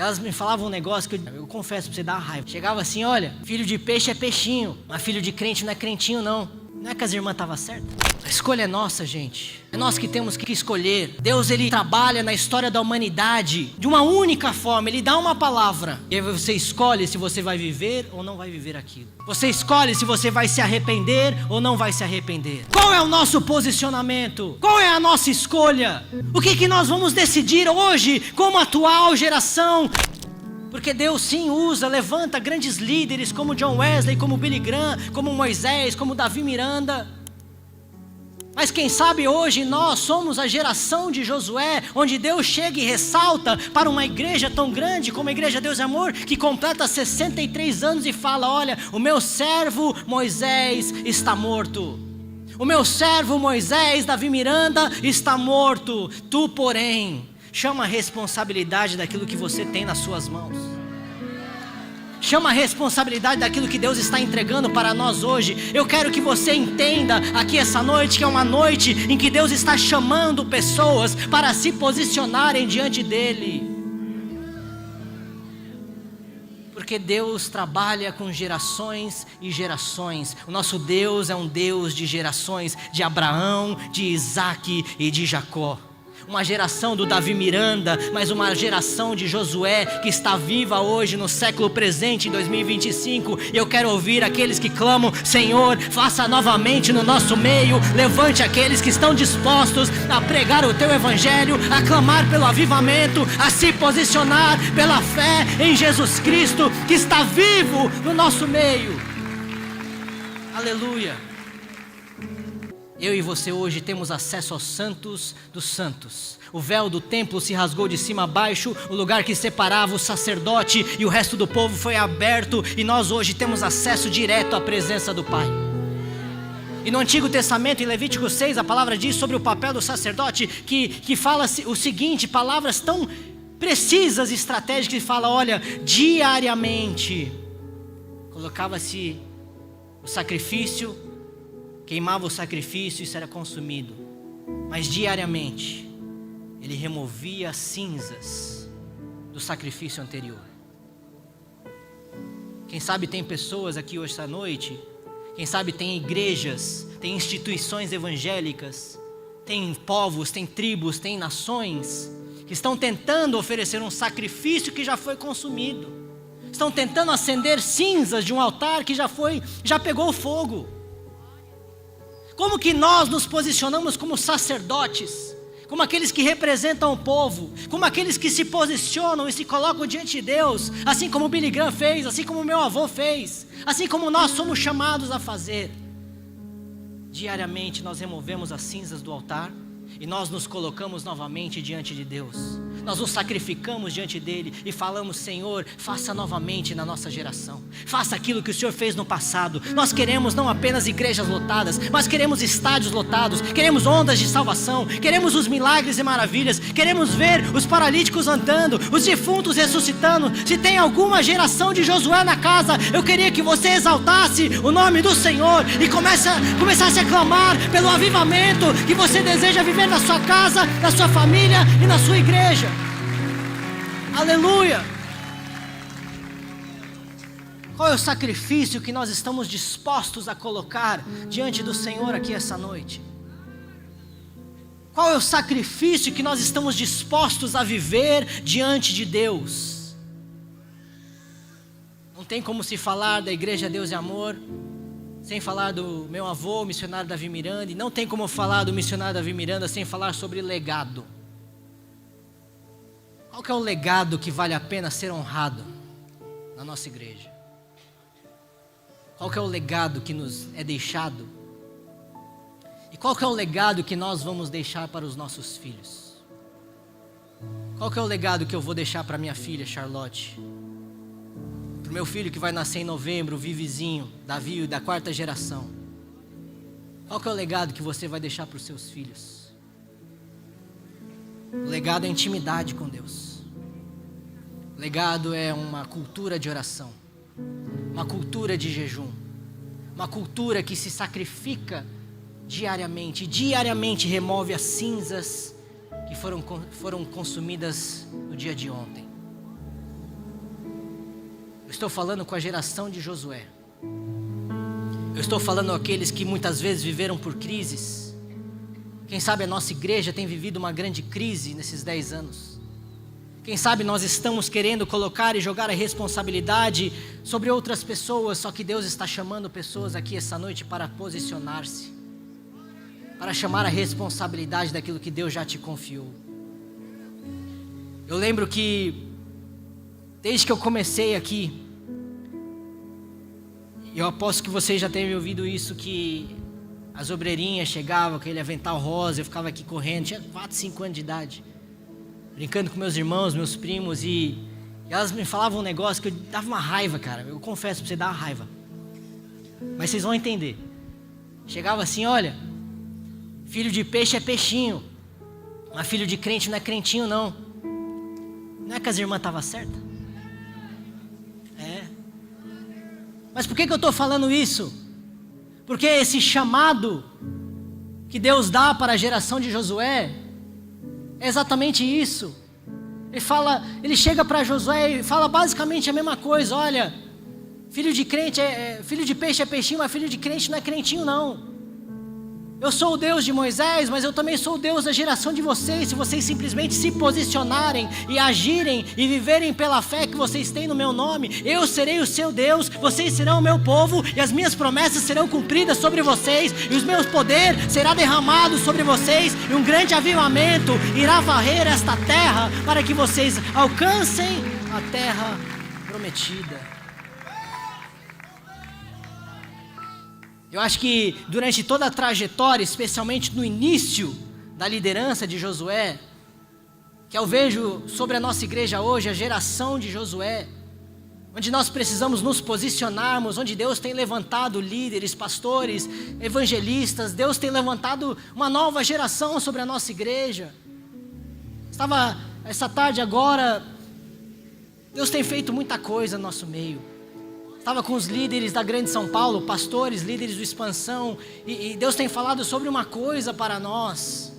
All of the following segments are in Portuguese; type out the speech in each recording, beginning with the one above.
Elas me falavam um negócio que eu confesso pra você, dar raiva. Chegava assim, olha, filho de peixe é peixinho, mas filho de crente não é crentinho não. Não é que as irmãs estavam certas? A escolha é nossa, gente. É nós que temos que escolher. Deus, Ele trabalha na história da humanidade de uma única forma. Ele dá uma palavra. E aí você escolhe se você vai viver ou não vai viver aquilo. Você escolhe se você vai se arrepender ou não vai se arrepender. Qual é o nosso posicionamento? Qual é a nossa escolha? O que nós vamos decidir hoje como atual geração? Porque Deus sim levanta grandes líderes como John Wesley, como Billy Graham, como Moisés, como Davi Miranda. Mas quem sabe hoje nós somos a geração de Josué, onde Deus chega e ressalta para uma igreja tão grande como a Igreja Deus e Amor, que completa 63 anos e fala, olha, o meu servo Moisés está morto. O meu servo Moisés, Davi Miranda, está morto. Tu, porém, chama a responsabilidade daquilo que você tem nas suas mãos. Chama a responsabilidade daquilo que Deus está entregando para nós hoje. Eu quero que você entenda aqui essa noite que é uma noite em que Deus está chamando pessoas para se posicionarem diante dEle. Porque Deus trabalha com gerações e gerações. O nosso Deus é um Deus de gerações, de Abraão, de Isaac e de Jacó. Uma geração do Davi Miranda, mas uma geração de Josué que está viva hoje no século presente, em 2025. E eu quero ouvir aqueles que clamam, Senhor, faça novamente no nosso meio. Levante aqueles que estão dispostos a pregar o teu evangelho, a clamar pelo avivamento, a se posicionar pela fé em Jesus Cristo, que está vivo no nosso meio. Aleluia. Eu e você hoje temos acesso aos santos dos santos. O véu do templo se rasgou de cima a baixo, o lugar que separava o sacerdote e o resto do povo foi aberto, e nós hoje temos acesso direto à presença do Pai. E no Antigo Testamento, em Levítico 6, a palavra diz sobre o papel do sacerdote, que fala o seguinte, palavras tão precisas e estratégicas, que fala, olha, diariamente colocava-se o sacrifício, queimava o sacrifício e isso era consumido. Mas diariamente ele removia as cinzas do sacrifício anterior. Quem sabe tem pessoas aqui hoje esta noite, quem sabe tem igrejas, tem instituições evangélicas, tem povos, tem tribos, tem nações que estão tentando oferecer um sacrifício que já foi consumido. Estão tentando acender cinzas de um altar que já pegou fogo. Como que nós nos posicionamos como sacerdotes, como aqueles que representam o povo, como aqueles que se posicionam e se colocam diante de Deus, assim como Billy Graham fez, assim como meu avô fez, assim como nós somos chamados a fazer. Diariamente nós removemos as cinzas do altar e nós nos colocamos novamente diante de Deus. Nós nos sacrificamos diante dele e falamos, Senhor, faça novamente na nossa geração. Faça aquilo que o Senhor fez no passado. Nós queremos não apenas igrejas lotadas, mas queremos estádios lotados, queremos ondas de salvação, queremos os milagres e maravilhas, queremos ver os paralíticos andando, os defuntos ressuscitando. Se tem alguma geração de Josué na casa, eu queria que você exaltasse o nome do Senhor e começasse a clamar pelo avivamento que você deseja viver na sua casa, na sua família e na sua igreja. Aleluia! Qual é o sacrifício que nós estamos dispostos a colocar diante do Senhor aqui essa noite? Qual é o sacrifício que nós estamos dispostos a viver diante de Deus? Não tem como se falar da Igreja Deus e Amor sem falar do meu avô, o missionário Davi Miranda, e não tem como falar do missionário Davi Miranda sem falar sobre legado. Qual que é o legado que vale a pena ser honrado na nossa igreja? Qual que é o legado que nos é deixado? E qual que é o legado que nós vamos deixar para os nossos filhos? Qual que é o legado que eu vou deixar para minha filha Charlotte? Para o meu filho que vai nascer em novembro, o Vivizinho, Davi, da 4ª geração. Qual que é o legado que você vai deixar para os seus filhos? O legado é intimidade com Deus. O legado é uma cultura de oração, uma cultura de jejum, uma cultura que se sacrifica diariamente, e diariamente remove as cinzas que foram consumidas no dia de ontem. estou falando com a geração de Josué. Eu estou falando com aqueles que muitas vezes viveram por crises. Quem sabe a nossa igreja tem vivido uma grande crise nesses 10 anos. Quem sabe nós estamos querendo colocar e jogar a responsabilidade sobre outras pessoas, só que Deus está chamando pessoas aqui essa noite para posicionar-se, para chamar a responsabilidade daquilo que Deus já te confiou. Eu lembro que, desde que eu comecei aqui, eu aposto que vocês já tenham ouvido isso, que as obreirinhas chegavam com aquele avental rosa, eu ficava aqui correndo, tinha 4, 5 anos de idade, brincando com meus irmãos, meus primos, e elas me falavam um negócio que eu dava uma raiva, cara, eu confesso pra você, dava raiva, mas vocês vão entender. Chegava assim: olha, filho de peixe é peixinho, mas filho de crente não é crentinho não. Não é que as irmãs estavam certas? É. Mas por que eu estou falando isso? Porque esse chamado que Deus dá para a geração de Josué é exatamente isso. Ele chega para Josué e fala basicamente a mesma coisa: olha, filho de crente filho de peixe é peixinho, mas filho de crente não é crentinho não. Eu sou o Deus de Moisés, mas eu também sou o Deus da geração de vocês. Se vocês simplesmente se posicionarem e agirem e viverem pela fé que vocês têm no meu nome, eu serei o seu Deus, vocês serão o meu povo, e as minhas promessas serão cumpridas sobre vocês, e os meus poderes será derramado sobre vocês, e um grande avivamento irá varrer esta terra para que vocês alcancem a terra prometida. Eu acho que durante toda a trajetória, especialmente no início da liderança de Josué, que eu vejo sobre a nossa igreja hoje, a geração de Josué, onde nós precisamos nos posicionarmos, onde Deus tem levantado líderes, pastores, evangelistas, Deus tem levantado uma nova geração sobre a nossa igreja. Estava essa tarde agora, Deus tem feito muita coisa no nosso meio. Estava com os líderes da Grande São Paulo, pastores, líderes do Expansão, e Deus tem falado sobre uma coisa para nós.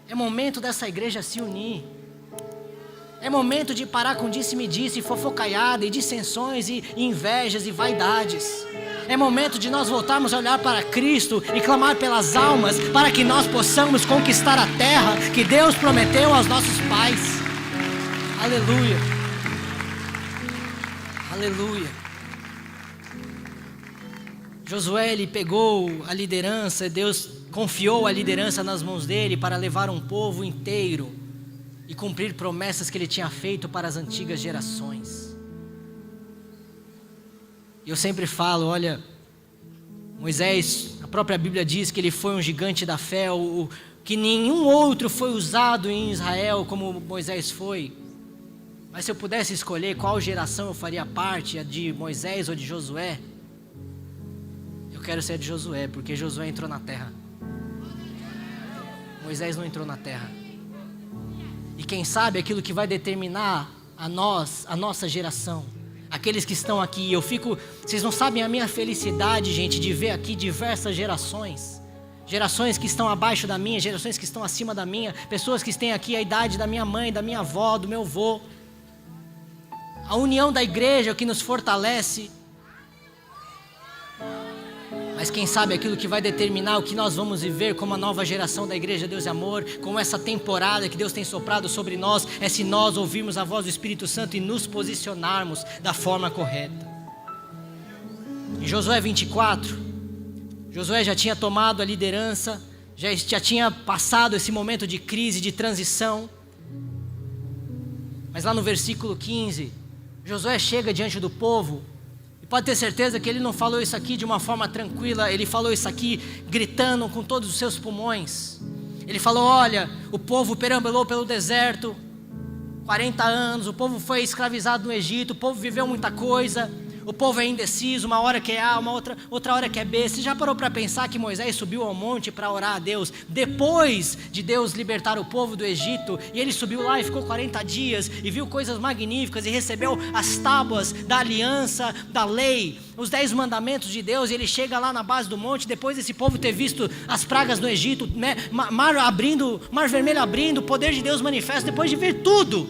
É momento dessa igreja se unir. É momento de parar com disse-me-disse, fofocaiada, e dissensões, e invejas, e vaidades. É momento de nós voltarmos a olhar para Cristo e clamar pelas almas, para que nós possamos conquistar a terra que Deus prometeu aos nossos pais. Aleluia. Aleluia. Josué, ele pegou a liderança, Deus confiou a liderança nas mãos dele para levar um povo inteiro e cumprir promessas que ele tinha feito para as antigas gerações. E eu sempre falo, olha, Moisés, a própria Bíblia diz que ele foi um gigante da fé, que nenhum outro foi usado em Israel como Moisés foi. Mas se eu pudesse escolher qual geração eu faria parte, a de Moisés ou de Josué, eu quero ser de Josué, porque Josué entrou na terra. Moisés não entrou na terra. E quem sabe aquilo que vai determinar a nossa geração, aqueles que estão aqui, vocês não sabem a minha felicidade, gente, de ver aqui diversas gerações que estão abaixo da minha, gerações que estão acima da minha, pessoas que têm aqui a idade da minha mãe, da minha avó, do meu avô. A união da igreja é o que nos fortalece. Mas quem sabe aquilo que vai determinar o que nós vamos viver como a nova geração da igreja Deus e Amor, como essa temporada que Deus tem soprado sobre nós, é se nós ouvirmos a voz do Espírito Santo e nos posicionarmos da forma correta. Em Josué 24, Josué já tinha tomado a liderança, já tinha passado esse momento de crise, de transição. Mas lá no versículo 15, Josué chega diante do povo. Pode ter certeza que ele não falou isso aqui de uma forma tranquila, ele falou isso aqui gritando com todos os seus pulmões. Ele falou: olha, o povo perambulou pelo deserto 40 anos, o povo foi escravizado no Egito, o povo viveu muita coisa, o povo é indeciso, uma hora quer A, outra hora quer B. Você já parou para pensar que Moisés subiu ao monte para orar a Deus, depois de Deus libertar o povo do Egito, e ele subiu lá e ficou 40 dias, e viu coisas magníficas, e recebeu as tábuas da aliança, da lei, os 10 mandamentos de Deus, e ele chega lá na base do monte, depois desse povo ter visto as pragas no Egito, mar vermelho abrindo, o poder de Deus manifesto, depois de ver tudo,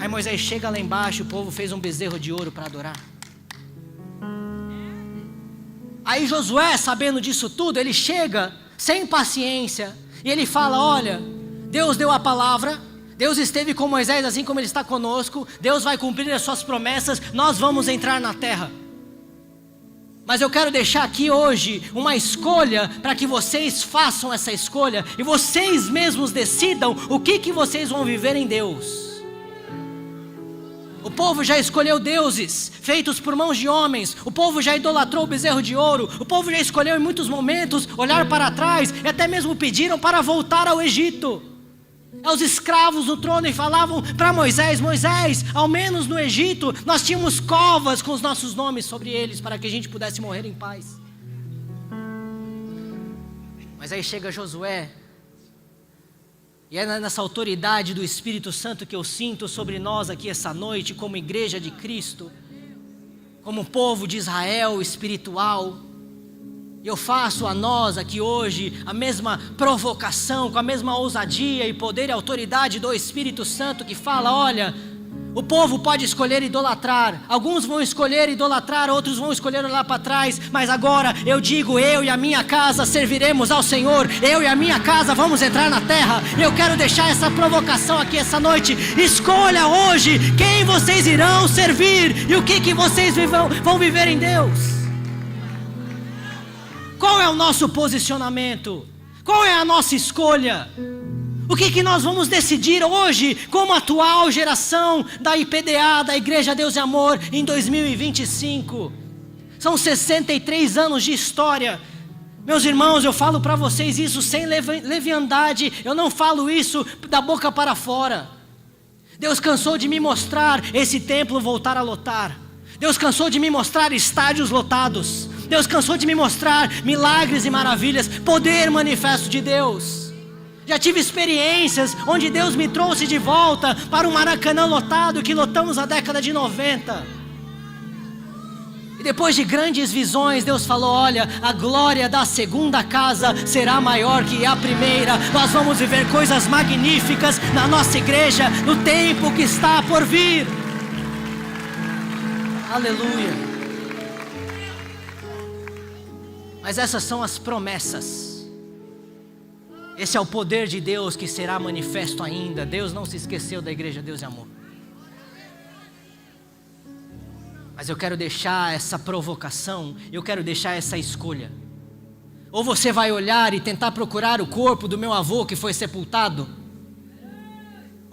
Aí Moisés chega lá embaixo, o povo fez um bezerro de ouro para adorar. Aí Josué, sabendo disso tudo, ele chega sem paciência e ele fala: olha, Deus deu a palavra, Deus esteve com Moisés assim como Ele está conosco, Deus vai cumprir as suas promessas, nós vamos entrar na terra. Mas eu quero deixar aqui hoje uma escolha para que vocês façam essa escolha e vocês mesmos decidam o que vocês vão viver em Deus. O povo já escolheu deuses feitos por mãos de homens, o povo já idolatrou o bezerro de ouro, o povo já escolheu em muitos momentos olhar para trás e até mesmo pediram para voltar ao Egito. Os escravos no trono e falavam para Moisés: Moisés, ao menos no Egito nós tínhamos covas com os nossos nomes sobre eles para que a gente pudesse morrer em paz. Mas aí chega Josué, e é nessa autoridade do Espírito Santo que eu sinto sobre nós aqui essa noite, como igreja de Cristo, como povo de Israel espiritual. Eu faço a nós aqui hoje a mesma provocação, com a mesma ousadia e poder e autoridade do Espírito Santo que fala: olha, o povo pode escolher idolatrar, alguns vão escolher idolatrar, outros vão escolher olhar para trás, mas agora eu digo: eu e a minha casa serviremos ao Senhor, eu e a minha casa vamos entrar na terra. Eu quero deixar essa provocação aqui essa noite: escolha hoje quem vocês irão servir e o que vocês vão viver em Deus. Qual é o nosso posicionamento? Qual é a nossa escolha? O que nós vamos decidir hoje como atual geração da IPDA, da Igreja Deus e Amor, em 2025? São 63 anos de história. Meus irmãos, eu falo para vocês isso sem leviandade, eu não falo isso da boca para fora. Deus cansou de me mostrar esse templo voltar a lotar. Deus cansou de me mostrar estádios lotados. Deus cansou de me mostrar milagres e maravilhas, poder manifesto de Deus. Já tive experiências onde Deus me trouxe de volta para um Maracanã lotado que lotamos na década de 90. E depois de grandes visões, Deus falou: olha, a glória da segunda casa será maior que a primeira. Nós vamos viver coisas magníficas na nossa igreja no tempo que está por vir. Aleluia. Mas essas são as promessas. Esse é o poder de Deus que será manifesto ainda. Deus não se esqueceu da Igreja Deus e Amor. Mas eu quero deixar essa provocação, eu quero deixar essa escolha. Ou você vai olhar e tentar procurar o corpo do meu avô que foi sepultado,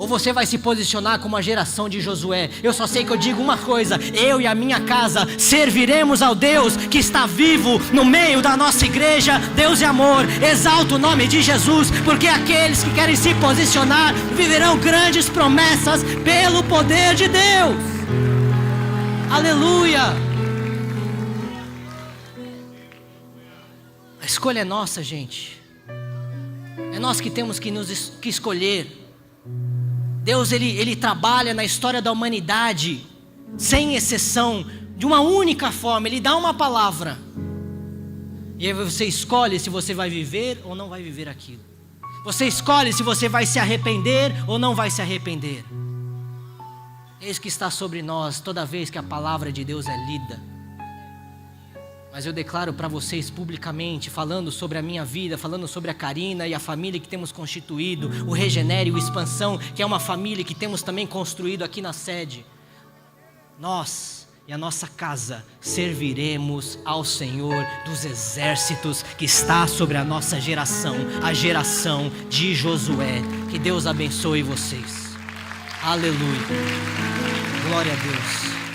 ou você vai se posicionar como a geração de Josué. Eu só sei que eu digo uma coisa: eu e a minha casa serviremos ao Deus que está vivo no meio da nossa igreja, Deus e Amor. Exalta o nome de Jesus, porque aqueles que querem se posicionar viverão grandes promessas pelo poder de Deus. Aleluia. A escolha é nossa, gente. É nós que temos que escolher. Deus ele trabalha na história da humanidade sem exceção, de uma única forma. Ele dá uma palavra e aí você escolhe se você vai viver ou não vai viver aquilo. Você escolhe se você vai se arrepender ou não vai se arrepender. Eis que está sobre nós toda vez que a palavra de Deus é lida. Mas eu declaro para vocês publicamente, falando sobre a minha vida, falando sobre a Karina e a família que temos constituído, o Regenere, o Expansão, que é uma família que temos também construído aqui na sede. Nós e a nossa casa serviremos ao Senhor dos exércitos que está sobre a nossa geração, a geração de Josué. Que Deus abençoe vocês. Aleluia. Glória a Deus.